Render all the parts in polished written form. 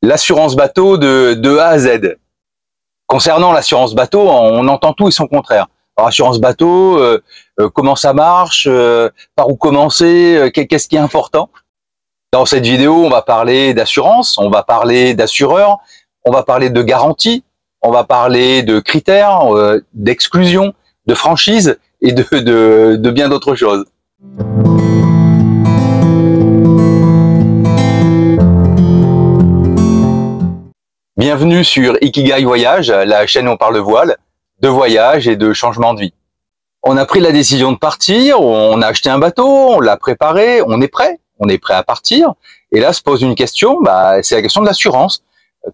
l'assurance bateau de A à Z. Concernant l'assurance bateau, on entend tout et son contraire. Alors, assurance bateau, comment ça marche, par où commencer, qu'est-ce qui est important? Dans cette vidéo, on va parler d'assurance, on va parler d'assureur, on va parler de garantie, on va parler de critères, d'exclusion, de franchise et de bien d'autres choses. Bienvenue sur Ikigai Voyage, la chaîne où on parle voile, de voyage et de changement de vie. On a pris la décision de partir, on a acheté un bateau, on l'a préparé, on est prêt à partir. Et là se pose une question, c'est la question de l'assurance.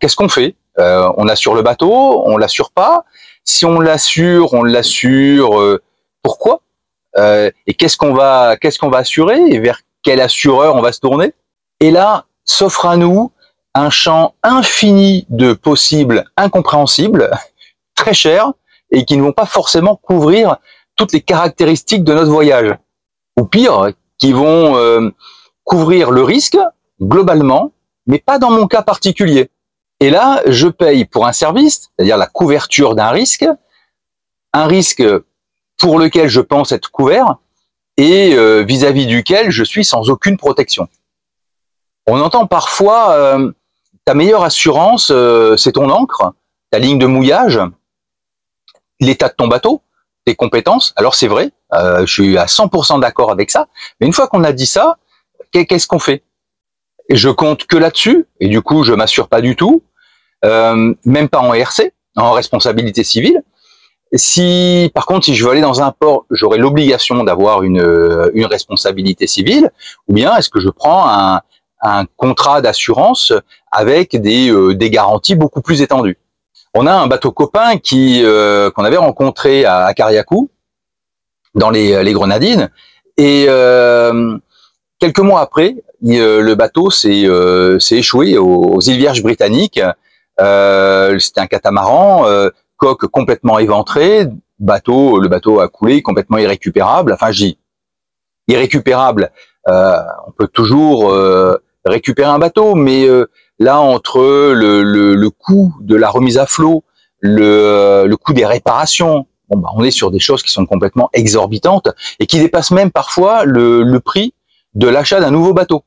Qu'est-ce qu'on fait? On assure le bateau, on l'assure pas? Si on l'assure, pourquoi? Et qu'est-ce qu'on va assurer? Et vers quel assureur on va se tourner? Et là s'offre à nous un champ infini de possibles incompréhensibles, très chers, et qui ne vont pas forcément couvrir toutes les caractéristiques de notre voyage. Ou pire, qui vont couvrir le risque, globalement, mais pas dans mon cas particulier. Et là, je paye pour un service, c'est-à-dire la couverture d'un risque, un risque pour lequel je pense être couvert, et vis-à-vis duquel je suis sans aucune protection. On entend parfois ta meilleure assurance, c'est ton ancre, ta ligne de mouillage, l'état de ton bateau, tes compétences. Alors c'est vrai, je suis à 100% d'accord avec ça, mais une fois qu'on a dit ça, qu'est-ce qu'on fait? Et je compte que là-dessus, et du coup je m'assure pas du tout, même pas en RC, en responsabilité civile. Par contre, si je veux aller dans un port, j'aurai l'obligation d'avoir une responsabilité civile, ou bien est-ce que je prends un contrat d'assurance avec des garanties beaucoup plus étendues. On a un bateau copain qu'on avait rencontré à Cariacou, dans les Grenadines, et quelques mois après, le bateau s'est échoué aux îles Vierges britanniques. C'était un catamaran, coque complètement éventrée, le bateau a coulé, complètement irrécupérable. Enfin, je dis irrécupérable. On peut toujours récupérer un bateau, mais là, entre le coût de la remise à flot, le coût des réparations, on est sur des choses qui sont complètement exorbitantes et qui dépassent même parfois le prix de l'achat d'un nouveau bateau.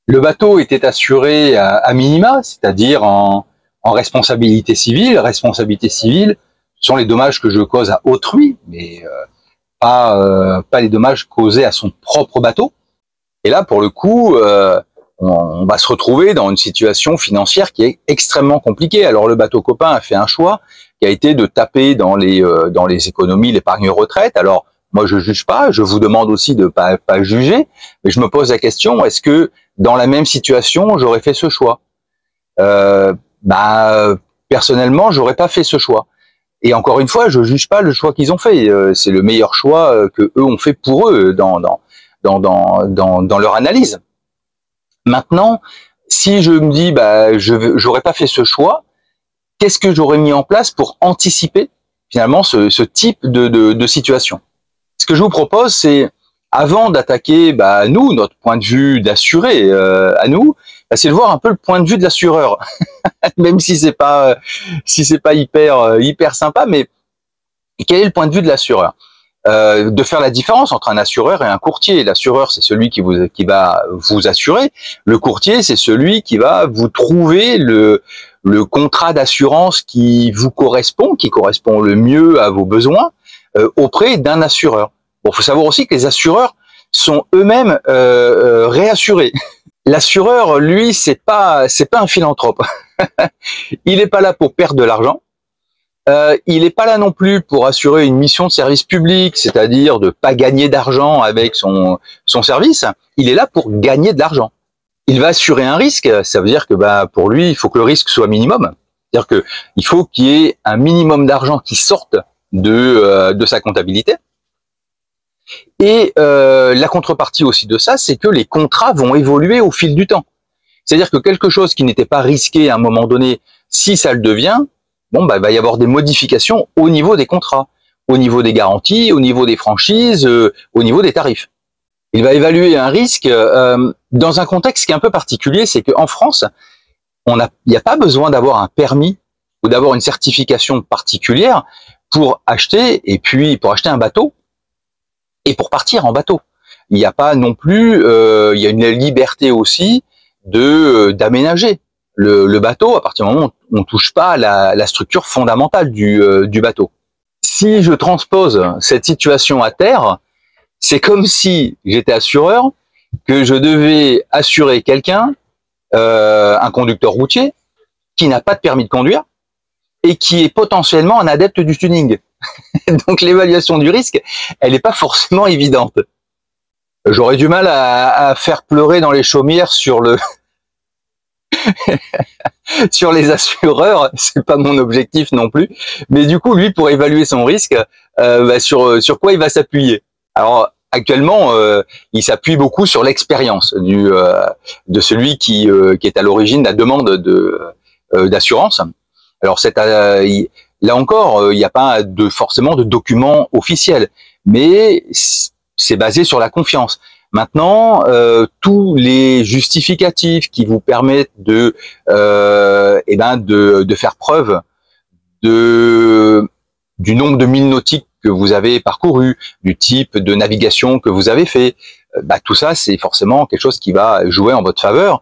Le bateau était assuré à minima, c'est-à-dire en responsabilité civile. Responsabilité civile, ce sont les dommages que je cause à autrui, mais pas les dommages causés à son propre bateau. Et là, pour le coup, on va se retrouver dans une situation financière qui est extrêmement compliquée. Alors le bateau copain a fait un choix qui a été de taper dans les économies, l'épargne retraite. Alors moi je juge pas, je vous demande aussi de pas juger, mais je me pose la question, est-ce que dans la même situation j'aurais fait ce choix? Personnellement j'aurais pas fait ce choix. Et encore une fois, je juge pas le choix qu'ils ont fait. C'est le meilleur choix que eux ont fait pour eux dans leur analyse. Maintenant, si je me dis, j'aurais pas fait ce choix, qu'est-ce que j'aurais mis en place pour anticiper finalement ce type de situation? Ce que je vous propose, c'est avant d'attaquer, nous, notre point de vue d'assuré, à nous, c'est de voir un peu le point de vue de l'assureur, même si c'est pas hyper sympa, mais quel est le point de vue de l'assureur? De faire la différence entre un assureur et un courtier. L'assureur, c'est celui qui va vous assurer. Le courtier, c'est celui qui va vous trouver le contrat d'assurance qui vous correspond, qui correspond le mieux à vos besoins auprès d'un assureur. Bon, faut savoir aussi que les assureurs sont eux-mêmes réassurés. L'assureur, lui, c'est pas un philanthrope. Il n'est pas là pour perdre de l'argent. Il n'est pas là non plus pour assurer une mission de service public, c'est-à-dire de pas gagner d'argent avec son service. Il est là pour gagner de l'argent. Il va assurer un risque, ça veut dire que pour lui, il faut que le risque soit minimum. C'est-à-dire que il faut qu'il y ait un minimum d'argent qui sorte de sa comptabilité. Et la contrepartie aussi de ça, c'est que les contrats vont évoluer au fil du temps. C'est-à-dire que quelque chose qui n'était pas risqué à un moment donné, si ça le devient, il va y avoir des modifications au niveau des contrats, au niveau des garanties, au niveau des franchises, au niveau des tarifs. Il va évaluer un risque dans un contexte qui est un peu particulier, c'est qu'en France, Il n'y a pas besoin d'avoir un permis ou d'avoir une certification particulière pour acheter, et puis pour acheter un bateau et pour partir en bateau. Il n'y a pas non plus, il y a une liberté aussi d'aménager le bateau à partir du moment où on ne touche pas à la structure fondamentale du bateau. Si je transpose cette situation à terre, c'est comme si j'étais assureur, que je devais assurer quelqu'un, un conducteur routier, qui n'a pas de permis de conduire et qui est potentiellement un adepte du tuning. Donc l'évaluation du risque, elle n'est pas forcément évidente. J'aurais du mal à faire pleurer dans les chaumières sur sur les assureurs, c'est pas mon objectif non plus. Mais du coup, lui, pour évaluer son risque, sur quoi il va s'appuyer? Alors actuellement, il s'appuie beaucoup sur l'expérience de celui qui est à l'origine de la demande d'assurance. Alors là encore, il n'y a pas forcément de document officiel, mais c'est basé sur la confiance. Maintenant, tous les justificatifs qui vous permettent de faire preuve du nombre de milles nautiques que vous avez parcouru, du type de navigation que vous avez fait, tout ça, c'est forcément quelque chose qui va jouer en votre faveur.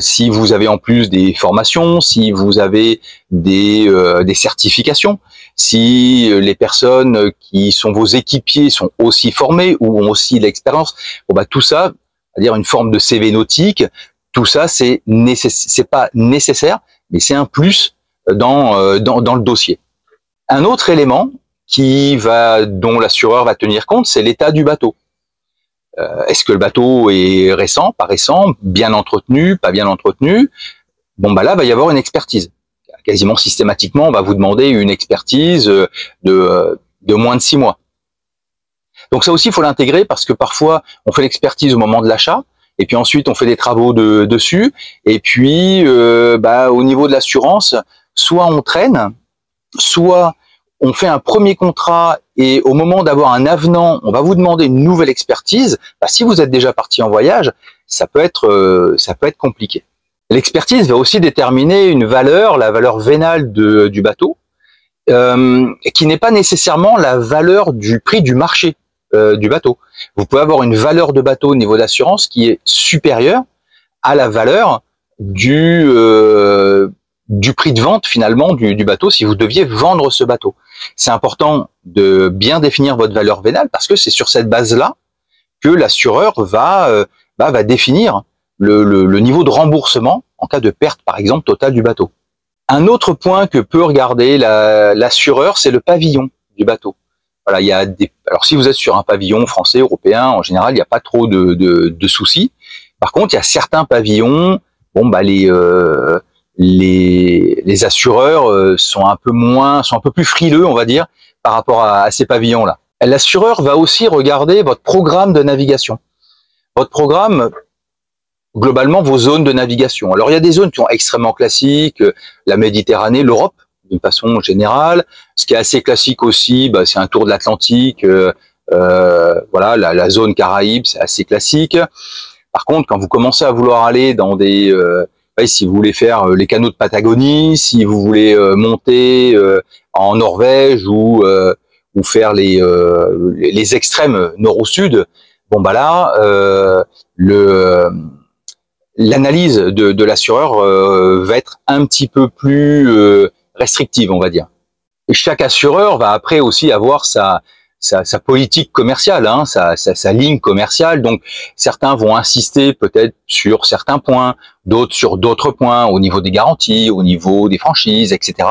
Si vous avez en plus des formations, si vous avez des certifications, si les personnes qui sont vos équipiers sont aussi formés ou ont aussi de l'expérience, tout ça, c'est-à-dire une forme de CV nautique, tout ça, c'est pas nécessaire, mais c'est un plus dans le dossier. Un autre élément dont l'assureur va tenir compte, c'est l'état du bateau. Est-ce que le bateau est récent, pas récent, bien entretenu, pas bien entretenu? Là, va y avoir une expertise. Quasiment systématiquement, on va vous demander une expertise de moins de 6 mois. Donc ça aussi, il faut l'intégrer parce que parfois, on fait l'expertise au moment de l'achat, et puis ensuite, on fait des travaux dessus, et puis, au niveau de l'assurance, soit on traîne, soit on fait un premier contrat et au moment d'avoir un avenant, on va vous demander une nouvelle expertise. Si vous êtes déjà parti en voyage, ça peut être compliqué. L'expertise va aussi déterminer une valeur, la valeur vénale du bateau, qui n'est pas nécessairement la valeur du prix du marché du bateau. Vous pouvez avoir une valeur de bateau au niveau d'assurance qui est supérieure à la valeur du prix de vente finalement du bateau si vous deviez vendre ce bateau. C'est important de bien définir votre valeur vénale parce que c'est sur cette base-là que l'assureur va définir le niveau de remboursement en cas de perte par exemple totale du bateau. Un autre point que peut regarder l'assureur, c'est le pavillon du bateau. Voilà, alors si vous êtes sur un pavillon français, européen, en général, il n'y a pas trop de soucis. Par contre, il y a certains pavillons, les assureurs sont un peu plus frileux, on va dire, par rapport à ces pavillons-là. L'assureur va aussi regarder votre programme de navigation. Votre programme, globalement, vos zones de navigation. Alors, il y a des zones qui sont extrêmement classiques, la Méditerranée, l'Europe, d'une façon générale. Ce qui est assez classique aussi, c'est un tour de l'Atlantique, la zone Caraïbes, c'est assez classique. Par contre, quand vous commencez à vouloir aller dans si vous voulez faire les canaux de Patagonie, si vous voulez monter en Norvège ou faire les extrêmes nord au sud, l'analyse de l'assureur va être un petit peu plus restrictive, on va dire. Et chaque assureur va après aussi avoir sa politique commerciale, sa ligne commerciale. Donc certains vont insister peut-être sur certains points, d'autres sur d'autres points, au niveau des garanties, au niveau des franchises, etc.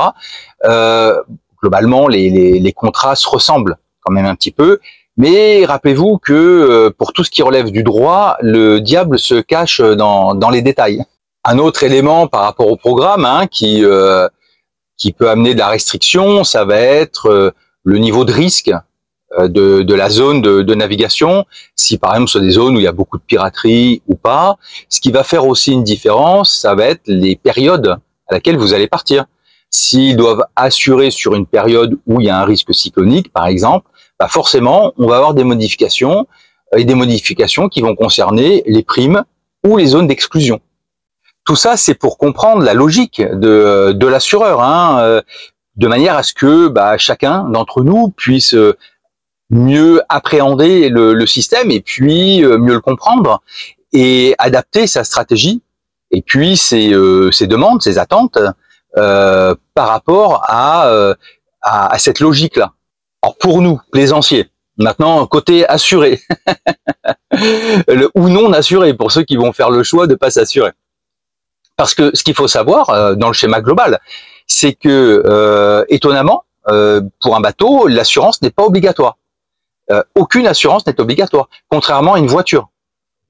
Globalement, les contrats se ressemblent quand même un petit peu. Mais rappelez-vous que pour tout ce qui relève du droit, le diable se cache dans les détails. Un autre élément par rapport au programme qui peut amener de la restriction, ça va être le niveau de risque de la zone de navigation, si par exemple sur des zones où il y a beaucoup de piraterie ou pas. Ce qui va faire aussi une différence, ça va être les périodes à laquelle vous allez partir. S'ils doivent assurer sur une période où il y a un risque cyclonique, par exemple, forcément, on va avoir des modifications, et des modifications qui vont concerner les primes ou les zones d'exclusion. Tout ça, c'est pour comprendre la logique de l'assureur, hein, de manière à ce que chacun d'entre nous puisse mieux appréhender le système et puis mieux le comprendre et adapter sa stratégie et puis ses demandes, ses attentes par rapport à cette logique-là. Alors pour nous, plaisanciers, maintenant côté assuré ou non assuré pour ceux qui vont faire le choix de pas s'assurer. Parce que ce qu'il faut savoir dans le schéma global, c'est que étonnamment, pour un bateau, l'assurance n'est pas obligatoire. Aucune assurance n'est obligatoire, contrairement à une voiture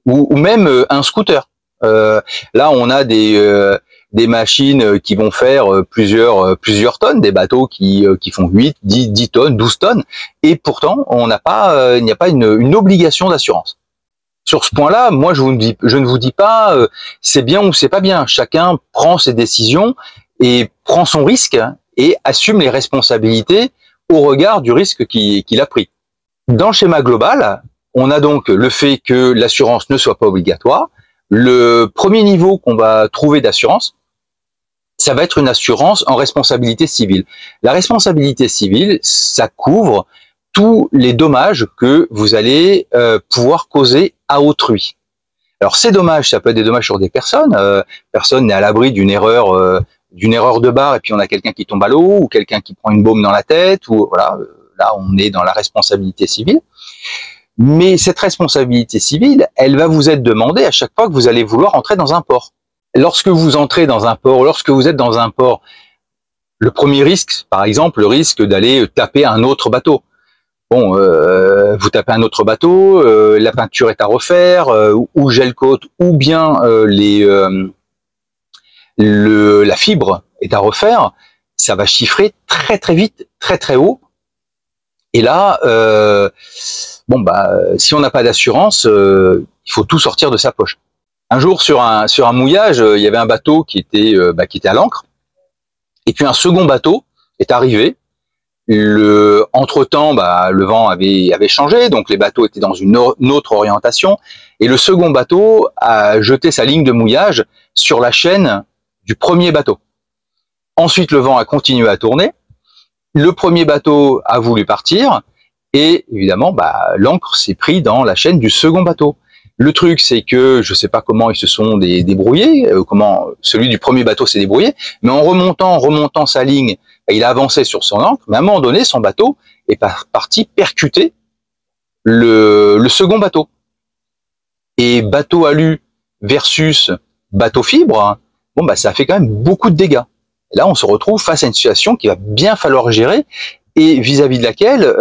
ou même un scooter. Là, on a des machines qui vont faire plusieurs tonnes, des bateaux qui font 8, 10 tonnes, 12 tonnes, et pourtant, il n'y a pas une obligation d'assurance. Sur ce point-là, moi, je ne vous dis pas c'est bien ou c'est pas bien. Chacun prend ses décisions et prend son risque et assume les responsabilités au regard du risque qu'il a pris. Dans le schéma global, on a donc le fait que l'assurance ne soit pas obligatoire. Le premier niveau qu'on va trouver d'assurance, ça va être une assurance en responsabilité civile. La responsabilité civile, ça couvre tous les dommages que vous allez pouvoir causer à autrui. Alors ces dommages, ça peut être des dommages sur des personnes. Personne n'est à l'abri d'une erreur de barre et puis on a quelqu'un qui tombe à l'eau ou quelqu'un qui prend une baume dans la tête ou voilà. Là, on est dans la responsabilité civile. Mais cette responsabilité civile, elle va vous être demandée à chaque fois que vous allez vouloir entrer dans un port. Lorsque vous entrez dans un port, lorsque vous êtes dans un port, le premier risque, par exemple, le risque d'aller taper un autre bateau. Bon, vous tapez un autre bateau, la peinture est à refaire, ou gel coat, ou bien la fibre est à refaire, ça va chiffrer très très vite, très très haut. Et là, si on n'a pas d'assurance, il faut tout sortir de sa poche. Un jour, sur un mouillage, il y avait un bateau qui était à l'ancre, et puis un second bateau est arrivé. Entre-temps, le vent avait changé, donc les bateaux étaient dans une autre orientation, et le second bateau a jeté sa ligne de mouillage sur la chaîne du premier bateau. Ensuite, le vent a continué à tourner. Le premier bateau a voulu partir et évidemment, l'ancre s'est pris dans la chaîne du second bateau. Le truc, c'est que je ne sais pas comment ils se sont débrouillés, comment celui du premier bateau s'est débrouillé, mais en remontant sa ligne, il a avancé sur son ancre, mais à un moment donné, son bateau est parti percuter le second bateau. Et bateau alu versus bateau fibre, ça fait quand même beaucoup de dégâts. Et là, on se retrouve face à une situation qu'il va bien falloir gérer et vis-à-vis de laquelle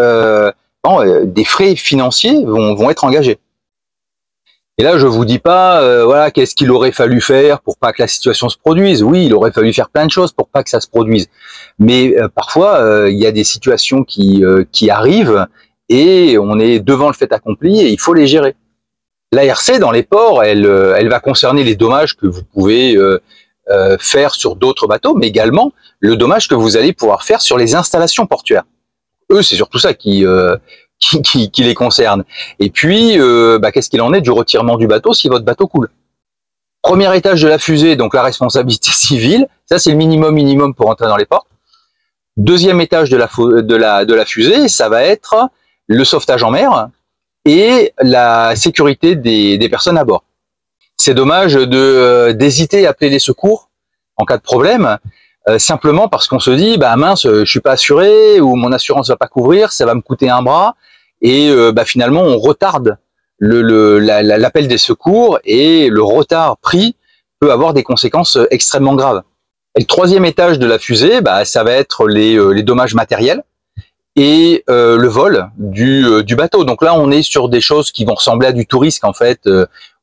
des frais financiers vont être engagés. Et là, je vous dis pas, qu'est-ce qu'il aurait fallu faire pour pas que la situation se produise. Oui, il aurait fallu faire plein de choses pour pas que ça se produise. Mais parfois, il y a des situations qui arrivent et on est devant le fait accompli et il faut les gérer. L'ARC dans les ports, elle va concerner les dommages que vous pouvez faire sur d'autres bateaux, mais également le dommage que vous allez pouvoir faire sur les installations portuaires. Eux, c'est surtout ça qui les concerne. Et puis, qu'est-ce qu'il en est du retirement du bateau si votre bateau coule? Premier étage de la fusée, donc la responsabilité civile, ça c'est le minimum pour entrer dans les ports. Deuxième étage de la fusée, ça va être le sauvetage en mer et la sécurité des personnes à bord. C'est dommage d'hésiter à appeler les secours en cas de problème, simplement parce qu'on se dit mince, je suis pas assuré ou mon assurance va pas couvrir, ça va me coûter un bras et finalement on retarde l'appel des secours et le retard pris peut avoir des conséquences extrêmement graves. Et le troisième étage de la fusée, ça va être les dommages matériels et le vol du bateau. Donc là, on est sur des choses qui vont ressembler à du tout risque en fait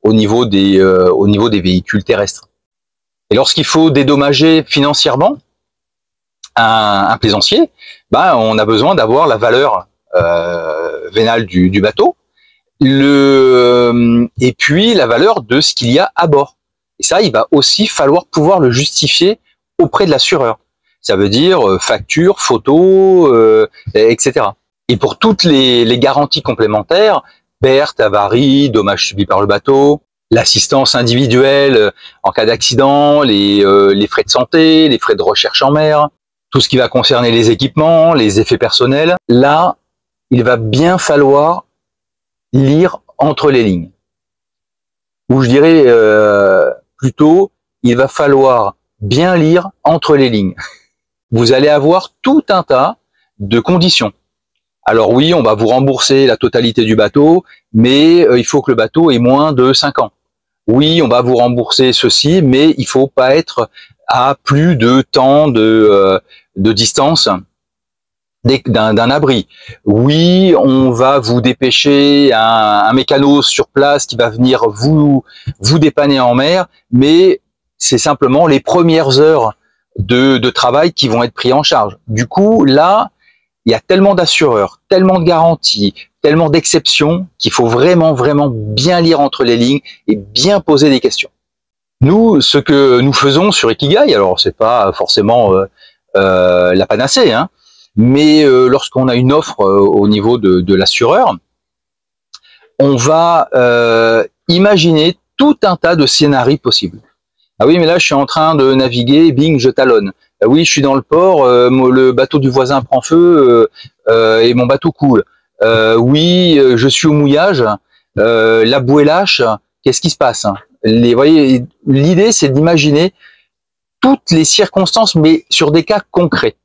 au niveau des véhicules terrestres. Et lorsqu'il faut dédommager financièrement un plaisancier, on a besoin d'avoir la valeur vénale du bateau, et puis la valeur de ce qu'il y a à bord. Et ça, il va aussi falloir pouvoir le justifier auprès de l'assureur. Ça veut dire facture, photo, etc. Et pour toutes les garanties complémentaires, perte, avarie, dommages subis par le bateau, l'assistance individuelle en cas d'accident, les frais de santé, les frais de recherche en mer, tout ce qui va concerner les équipements, les effets personnels. Là, il va bien falloir lire entre les lignes. Ou je dirais plutôt, il va falloir bien lire entre les lignes. Vous allez avoir tout un tas de conditions. Alors oui, on va vous rembourser la totalité du bateau, mais il faut que le bateau ait moins de 5 ans. Oui, on va vous rembourser ceci, mais il faut pas être à plus de temps de distance d'un abri. Oui, on va vous dépêcher un mécano sur place qui va venir vous dépanner en mer, mais c'est simplement les premières heures de travail qui vont être pris en charge. Du coup, là, il y a tellement d'assureurs, tellement de garanties, tellement d'exceptions qu'il faut vraiment bien lire entre les lignes et bien poser des questions. Nous, ce que nous faisons sur Ikigai, alors c'est pas forcément la panacée, hein, mais lorsqu'on a une offre au niveau de l'assureur, on va imaginer tout un tas de scénarios possibles. Ah oui, mais là je suis en train de naviguer, bing, je talonne. Ah oui, je suis dans le port, le bateau du voisin prend feu et mon bateau coule. Oui, je suis au mouillage, la bouée lâche, qu'est-ce qui se passe? Vous voyez, l'idée c'est d'imaginer toutes les circonstances, mais sur des cas concrets.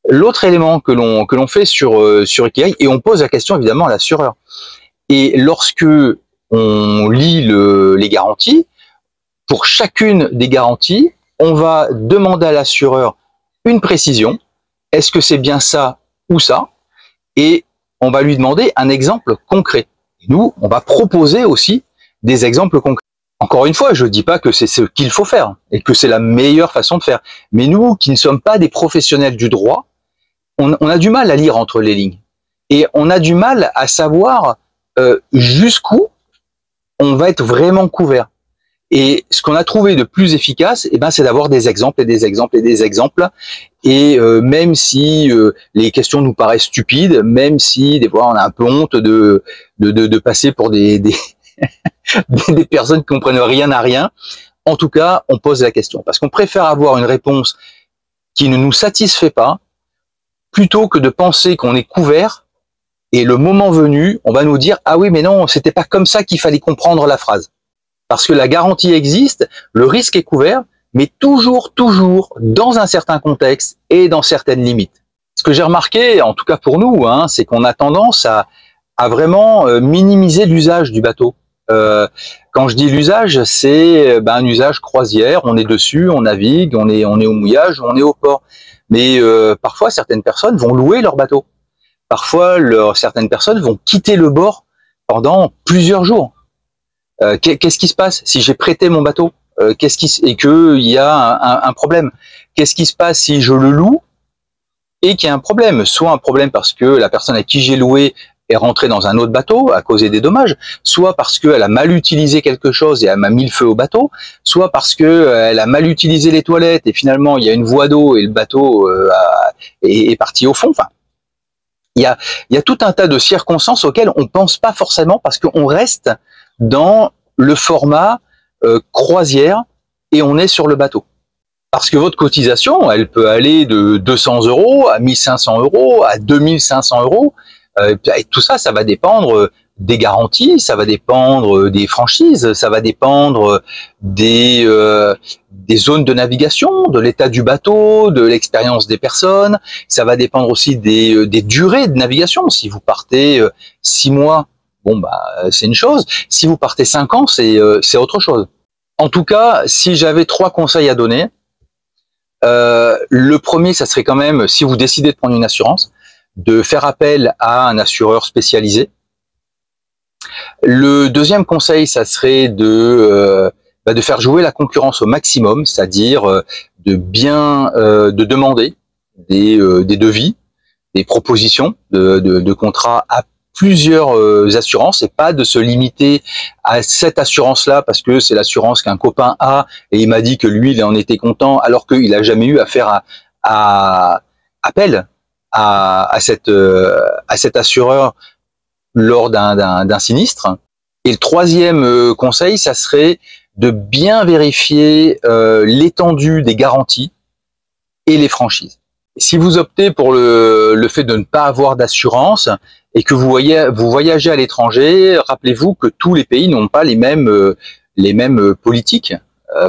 L'autre élément que l'on fait sur Ikigai, et on pose la question évidemment à l'assureur. Et lorsque on lit les garanties, pour chacune des garanties, on va demander à l'assureur une précision. Est-ce que c'est bien ça ou ça? Et on va lui demander un exemple concret. Nous, on va proposer aussi des exemples concrets. Encore une fois, je ne dis pas que c'est ce qu'il faut faire et que c'est la meilleure façon de faire. Mais nous, qui ne sommes pas des professionnels du droit, on a du mal à lire entre les lignes. Et on a du mal à savoir jusqu'où on va être vraiment couvert. Et ce qu'on a trouvé de plus efficace, eh ben, c'est d'avoir des exemples et des exemples et des exemples. Et même si les questions nous paraissent stupides, même si des fois on a un peu honte de passer pour des personnes qui comprennent rien à rien, en tout cas, on pose la question. Parce qu'on préfère avoir une réponse qui ne nous satisfait pas, plutôt que de penser qu'on est couvert, et le moment venu, on va nous dire « Ah oui, mais non, c'était pas comme ça qu'il fallait comprendre la phrase ». Parce que la garantie existe, le risque est couvert, mais toujours dans un certain contexte et dans certaines limites. Ce que j'ai remarqué, en tout cas pour nous, hein, c'est qu'on a tendance à vraiment minimiser l'usage du bateau. Quand je dis l'usage, c'est un usage croisière, on est dessus, on navigue, on est au mouillage, on est au port. Mais parfois, certaines personnes vont louer leur bateau. Parfois, certaines personnes vont quitter le bord pendant plusieurs jours. Qu'est-ce qui se passe si j'ai prêté mon bateau et qu'il y a un problème? Qu'est-ce qui se passe si je le loue et qu'il y a un problème? Soit un problème parce que la personne à qui j'ai loué est rentrée dans un autre bateau, a causé des dommages, soit parce qu'elle a mal utilisé quelque chose et elle m'a mis le feu au bateau, soit parce qu'elle a mal utilisé les toilettes et finalement il y a une voie d'eau et le bateau est parti au fond. Enfin, il y a tout un tas de circonstances auxquelles on pense pas forcément parce qu'on reste dans le format croisière et on est sur le bateau. Parce que votre cotisation, elle peut aller de 200 € à 1500 € à 2500 €. Et tout ça, ça va dépendre des garanties, ça va dépendre des franchises, ça va dépendre des zones de navigation, de l'état du bateau, de l'expérience des personnes. Ça va dépendre aussi des durées de navigation. Si vous partez 6 mois, bon c'est une chose. Si vous partez 5 ans, c'est autre chose. En tout cas, si j'avais 3 conseils à donner, le premier, ça serait quand même, si vous décidez de prendre une assurance, de faire appel à un assureur spécialisé. Le deuxième conseil, ça serait de faire jouer la concurrence au maximum, c'est-à-dire de demander des devis, des propositions de contrats à plusieurs assurances et pas de se limiter à cette assurance-là parce que c'est l'assurance qu'un copain a et il m'a dit que lui, il en était content alors qu'il n'a jamais eu affaire à appel à cet assureur lors d'un sinistre. Et le troisième conseil, ça serait de bien vérifier l'étendue des garanties et les franchises. Si vous optez pour le fait de ne pas avoir d'assurance et que vous voyagez à l'étranger, rappelez-vous que tous les pays n'ont pas les mêmes politiques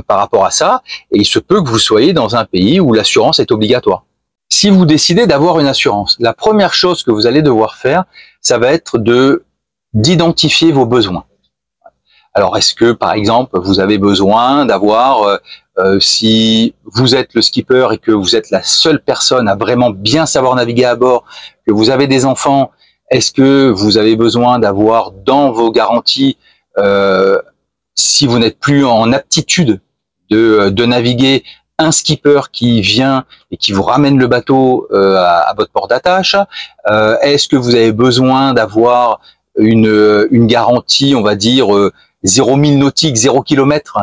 par rapport à ça, et il se peut que vous soyez dans un pays où l'assurance est obligatoire. Si vous décidez d'avoir une assurance, la première chose que vous allez devoir faire, ça va être d'identifier vos besoins. Alors, est-ce que, par exemple, vous avez besoin d'avoir, si vous êtes le skipper et que vous êtes la seule personne à vraiment bien savoir naviguer à bord, que vous avez des enfants, est-ce que vous avez besoin d'avoir dans vos garanties, si vous n'êtes plus en aptitude de naviguer, un skipper qui vient et qui vous ramène le bateau à votre port d'attache? Est-ce que vous avez besoin d'avoir une garantie, on va dire, 0 mille nautiques, 0 km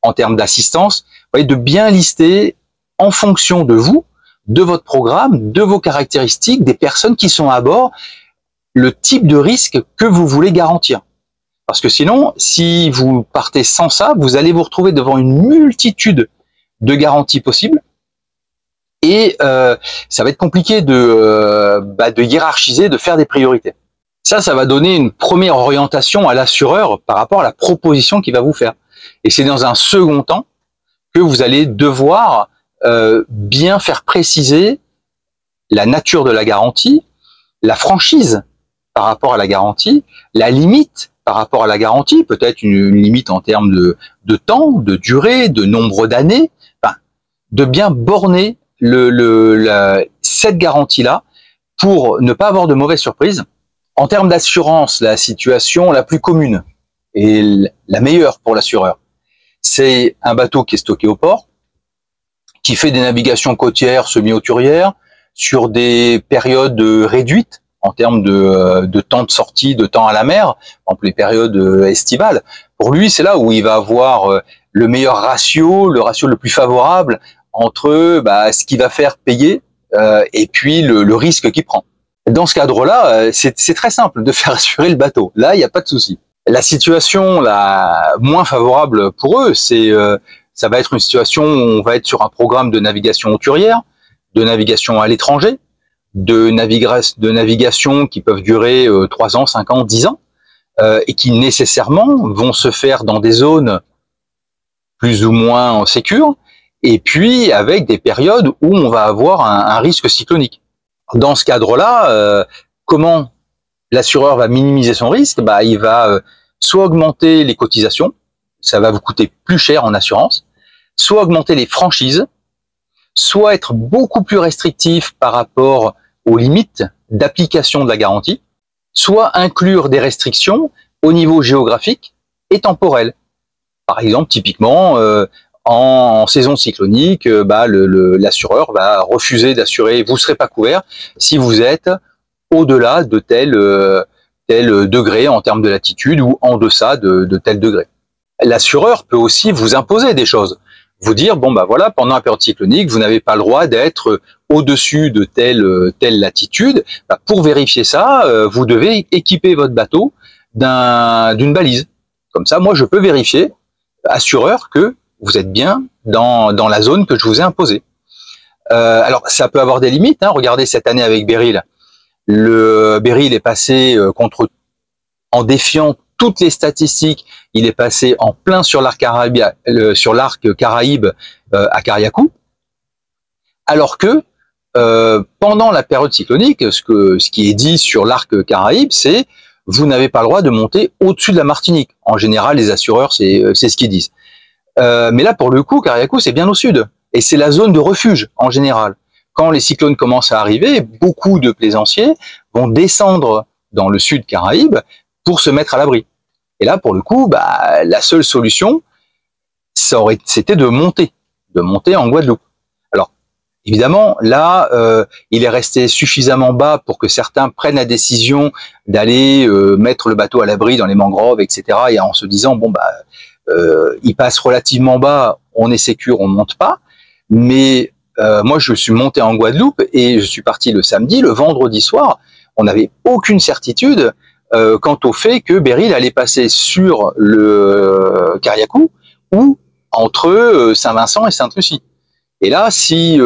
en termes d'assistance? Vous voyez, de bien lister en fonction de vous, de votre programme, de vos caractéristiques, des personnes qui sont à bord, le type de risque que vous voulez garantir. Parce que sinon, si vous partez sans ça, vous allez vous retrouver devant une multitude de garanties possibles et ça va être compliqué de hiérarchiser, de faire des priorités. Ça va donner une première orientation à l'assureur par rapport à la proposition qu'il va vous faire. Et c'est dans un second temps que vous allez devoir bien faire préciser la nature de la garantie, la franchise par rapport à la garantie, la limite par rapport à la garantie, peut-être une limite en termes de temps, de durée, de nombre d'années, enfin, de bien borner cette garantie-là pour ne pas avoir de mauvaises surprises. En termes d'assurance, la situation la plus commune et la meilleure pour l'assureur, c'est un bateau qui est stocké au port, qui fait des navigations côtières semi-hauturières sur des périodes réduites en termes de temps de sortie, de temps à la mer, par exemple les périodes estivales. Pour lui, c'est là où il va avoir le meilleur ratio, le ratio le plus favorable entre ce qu'il va faire payer et puis le risque qu'il prend. Dans ce cadre-là, c'est très simple de faire assurer le bateau. Là, il n'y a pas de souci. La situation la moins favorable pour eux, ça va être une situation où on va être sur un programme de navigation hauturière, de navigation à l'étranger, de navigation qui peuvent durer 3 ans, 5 ans, 10 ans, et qui nécessairement vont se faire dans des zones plus ou moins sécures, et puis avec des périodes où on va avoir un risque cyclonique. Dans ce cadre-là, comment l'assureur va minimiser son risque? Il va soit augmenter les cotisations, ça va vous coûter plus cher en assurance, soit augmenter les franchises, soit être beaucoup plus restrictif par rapport aux limites d'application de la garantie, soit inclure des restrictions au niveau géographique et temporel. Par exemple, typiquement, en saison cyclonique, l'assureur va refuser d'assurer, vous ne serez pas couvert si vous êtes au-delà de tel degré en termes de latitude ou en deçà de tel degré. L'assureur peut aussi vous imposer des choses. Vous dire, voilà, pendant la période cyclonique, vous n'avez pas le droit d'être au-dessus de telle latitude. Pour vérifier ça, vous devez équiper votre bateau d'une balise. Comme ça, moi, je peux vérifier, assureur, que vous êtes bien dans la zone que je vous ai imposée. Alors, ça peut avoir des limites. Regardez cette année avec Beryl. Le Beryl est passé en défiant toutes les statistiques, il est passé en plein sur l'arc Caraïbe à Cariacou, alors que pendant la période cyclonique, ce qui est dit sur l'arc Caraïbe, c'est vous n'avez pas le droit de monter au-dessus de la Martinique. En général, les assureurs, c'est ce qu'ils disent. Mais là, pour le coup, Cariacou, c'est bien au sud, et c'est la zone de refuge en général. Quand les cyclones commencent à arriver, beaucoup de plaisanciers vont descendre dans le sud Caraïbe pour se mettre à l'abri. Et là, pour le coup, la seule solution, c'était de monter en Guadeloupe. Alors, évidemment, là, il est resté suffisamment bas pour que certains prennent la décision d'aller mettre le bateau à l'abri dans les mangroves, etc. Et en se disant, il passe relativement bas, on est sécure, on monte pas. Mais moi, je suis monté en Guadeloupe et je suis parti le samedi. Le vendredi soir, on n'avait aucune certitude quant au fait que Beryl allait passer sur le Cariacou ou entre Saint-Vincent et Sainte-Lucie. Et là, si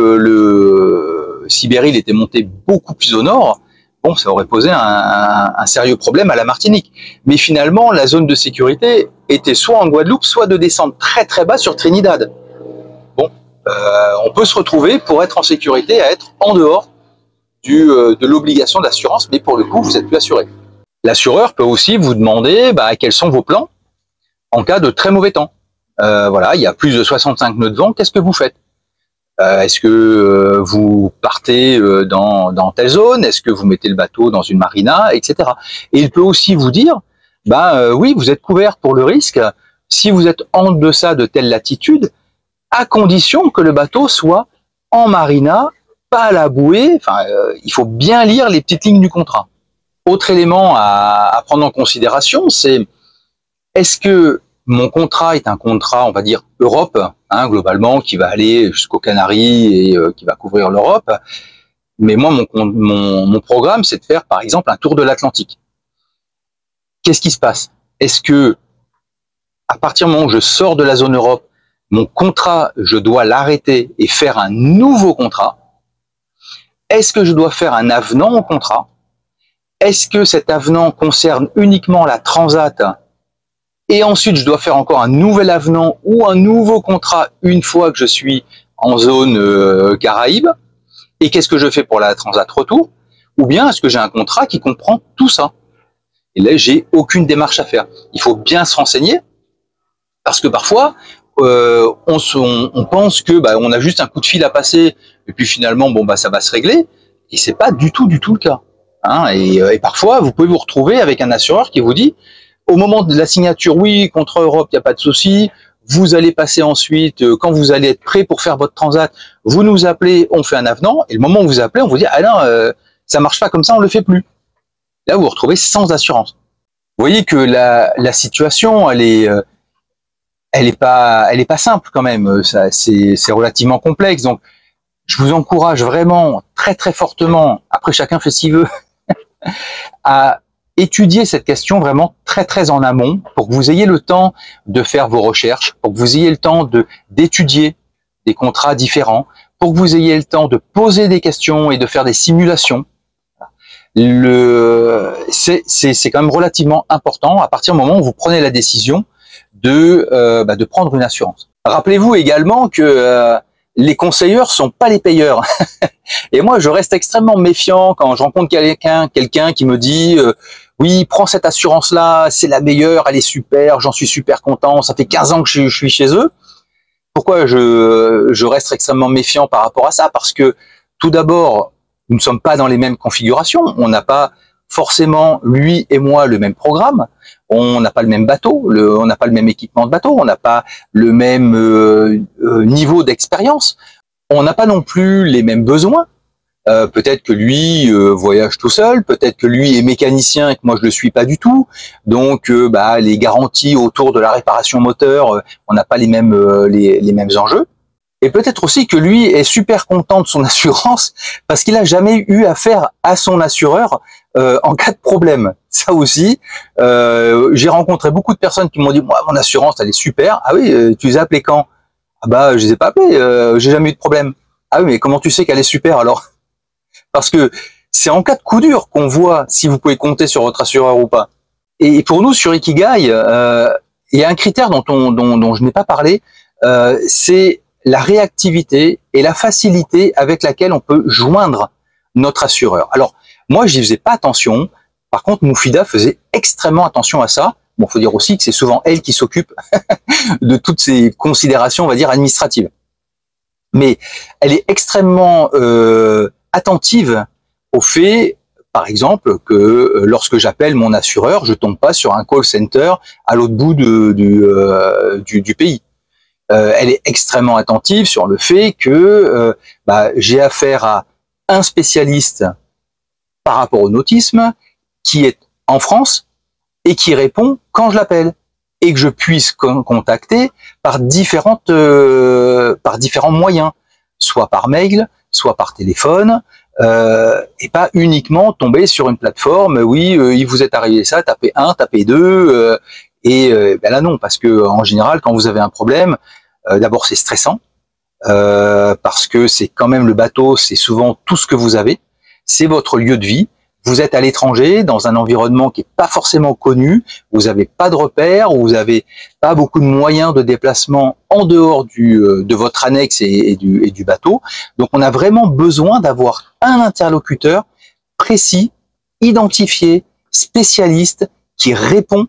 Beryl était monté beaucoup plus au nord, bon, ça aurait posé un sérieux problème à la Martinique. Mais finalement, la zone de sécurité était soit en Guadeloupe, soit de descendre très très bas sur Trinidad. Bon, on peut se retrouver pour être en sécurité à être en dehors de l'obligation d'assurance, mais pour le coup, vous n'êtes plus assuré. L'assureur peut aussi vous demander quels sont vos plans en cas de très mauvais temps. Voilà, il y a plus de 65 nœuds de vent, qu'est-ce que vous faites? Est-ce que vous partez dans telle zone? Est-ce que vous mettez le bateau dans une marina, etc. Et il peut aussi vous dire, oui, vous êtes couvert pour le risque si vous êtes en deçà de telle latitude, à condition que le bateau soit en marina, pas à la bouée. Enfin, il faut bien lire les petites lignes du contrat. Autre élément à prendre en considération, c'est est-ce que mon contrat est un contrat, on va dire, Europe, globalement, qui va aller jusqu'aux Canaries et qui va couvrir l'Europe. Mais moi, mon programme, c'est de faire, par exemple, un tour de l'Atlantique. Qu'est-ce qui se passe? Est-ce que, à partir du moment où je sors de la zone Europe, mon contrat, je dois l'arrêter et faire un nouveau contrat? Est-ce que je dois faire un avenant au contrat? Est-ce que cet avenant concerne uniquement la Transat? Et ensuite, je dois faire encore un nouvel avenant ou un nouveau contrat une fois que je suis en zone Caraïbes. Et qu'est-ce que je fais pour la Transat retour? Ou bien est-ce que j'ai un contrat qui comprend tout ça? Et là, j'ai aucune démarche à faire. Il faut bien se renseigner parce que parfois, on pense que on a juste un coup de fil à passer et puis finalement, ça va se régler. Et c'est pas du tout le cas. Et parfois, vous pouvez vous retrouver avec un assureur qui vous dit au moment de la signature, oui, contre Europe, il n'y a pas de souci. Vous allez passer ensuite, quand vous allez être prêt pour faire votre transat, vous nous appelez, on fait un avenant. Et le moment où vous appelez, on vous dit, ah non, ça marche pas comme ça, on le fait plus. Là, vous vous retrouvez sans assurance. Vous voyez que la situation, elle est pas simple quand même. C'est relativement complexe. Donc, je vous encourage vraiment très très fortement. Après, chacun fait ce qu'il veut, à étudier cette question vraiment très très en amont pour que vous ayez le temps de faire vos recherches, pour que vous ayez le temps d'étudier des contrats différents, pour que vous ayez le temps de poser des questions et de faire des simulations. C'est quand même relativement important à partir du moment où vous prenez la décision de prendre une assurance. Rappelez-vous également que les conseilleurs sont pas les payeurs. Et moi, je reste extrêmement méfiant quand je rencontre quelqu'un qui me dit oui, prends cette assurance-là, c'est la meilleure, elle est super, j'en suis super content, ça fait 15 ans que je suis chez eux. Pourquoi je reste extrêmement méfiant par rapport à ça? Parce que tout d'abord, nous ne sommes pas dans les mêmes configurations, on n'a pas forcément, lui et moi, le même programme, on n'a pas le même bateau, on n'a pas le même équipement de bateau, on n'a pas le même niveau d'expérience, on n'a pas non plus les mêmes besoins. Peut-être que lui voyage tout seul, peut-être que lui est mécanicien et que moi je le suis pas du tout. Donc les garanties autour de la réparation moteur, on n'a pas les mêmes enjeux. Et peut-être aussi que lui est super content de son assurance parce qu'il a jamais eu affaire à son assureur en cas de problème. Ça aussi, j'ai rencontré beaucoup de personnes qui m'ont dit moi mon assurance elle est super. Ah oui, tu les as appelés quand? Ah je les ai pas appelés, j'ai jamais eu de problème. Ah oui, mais comment tu sais qu'elle est super alors? Parce que c'est en cas de coup dur qu'on voit si vous pouvez compter sur votre assureur ou pas. Et pour nous, sur Ikigai, il y a un critère dont je n'ai pas parlé, c'est la réactivité et la facilité avec laquelle on peut joindre notre assureur. Alors, moi, j'y faisais pas attention. Par contre, Moufida faisait extrêmement attention à ça. Bon, faut dire aussi que c'est souvent elle qui s'occupe de toutes ces considérations, on va dire, administratives. Mais elle est extrêmement attentive au fait, par exemple, que lorsque j'appelle mon assureur, je tombe pas sur un call center à l'autre bout du pays. Elle est extrêmement attentive sur le fait que j'ai affaire à un spécialiste par rapport au nautisme qui est en France et qui répond quand je l'appelle et que je puisse contacter par différents moyens, soit par mail, soit par téléphone, et pas uniquement tomber sur une plateforme. Oui, il vous est arrivé ça, tapez 1, tapez 2, ben là non, parce que en général, quand vous avez un problème, d'abord c'est stressant, parce que c'est quand même le bateau, c'est souvent tout ce que vous avez, c'est votre lieu de vie. Vous êtes à l'étranger, dans un environnement qui est pas forcément connu, vous n'avez pas de repères, vous n'avez pas beaucoup de moyens de déplacement en dehors de votre annexe et du bateau. Donc on a vraiment besoin d'avoir un interlocuteur précis, identifié, spécialiste, qui répond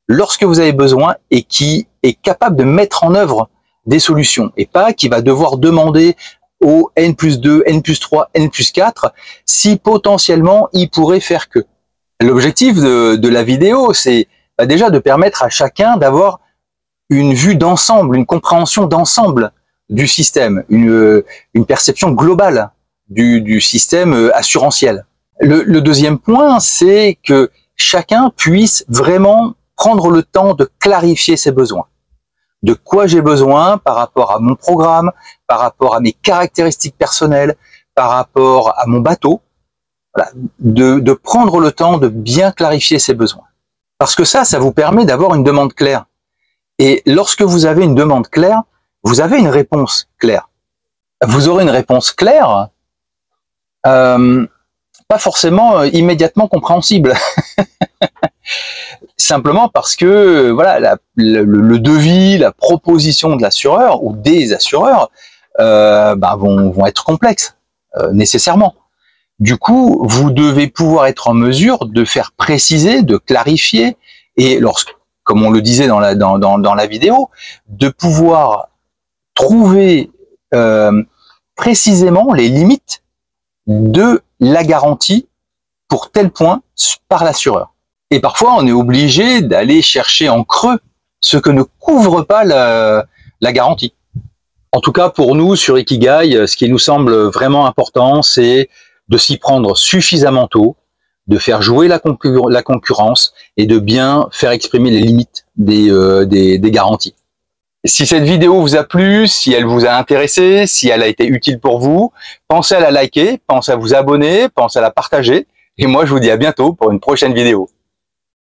lorsque vous avez besoin et qui est capable de mettre en œuvre des solutions, et pas qui va devoir demander au N+2, N+3, N+4, si potentiellement il pourrait faire que. L'objectif de la vidéo, c'est déjà de permettre à chacun d'avoir une vue d'ensemble, une compréhension d'ensemble du système, une perception globale du système assurantiel. Le deuxième point, c'est que chacun puisse vraiment prendre le temps de clarifier ses besoins. De quoi j'ai besoin par rapport à mon programme, par rapport à mes caractéristiques personnelles, par rapport à mon bateau, voilà, de prendre le temps de bien clarifier ses besoins. Parce que ça vous permet d'avoir une demande claire. Et lorsque vous avez une demande claire, vous avez une réponse claire. Vous aurez une réponse claire, pas forcément immédiatement compréhensible. Simplement parce que voilà, le devis, la proposition de l'assureur ou des assureurs vont être complexes nécessairement. Du coup, vous devez pouvoir être en mesure de faire préciser, de clarifier, et comme on le disait dans la vidéo, de pouvoir trouver précisément les limites de la garantie pour tel point par l'assureur. Et parfois, on est obligé d'aller chercher en creux ce que ne couvre pas la garantie. En tout cas, pour nous, sur Ikigai, ce qui nous semble vraiment important, c'est de s'y prendre suffisamment tôt, de faire jouer la concurrence et de bien faire exprimer les limites des garanties. Si cette vidéo vous a plu, si elle vous a intéressé, si elle a été utile pour vous, pensez à la liker, pensez à vous abonner, pensez à la partager. Et moi, je vous dis à bientôt pour une prochaine vidéo.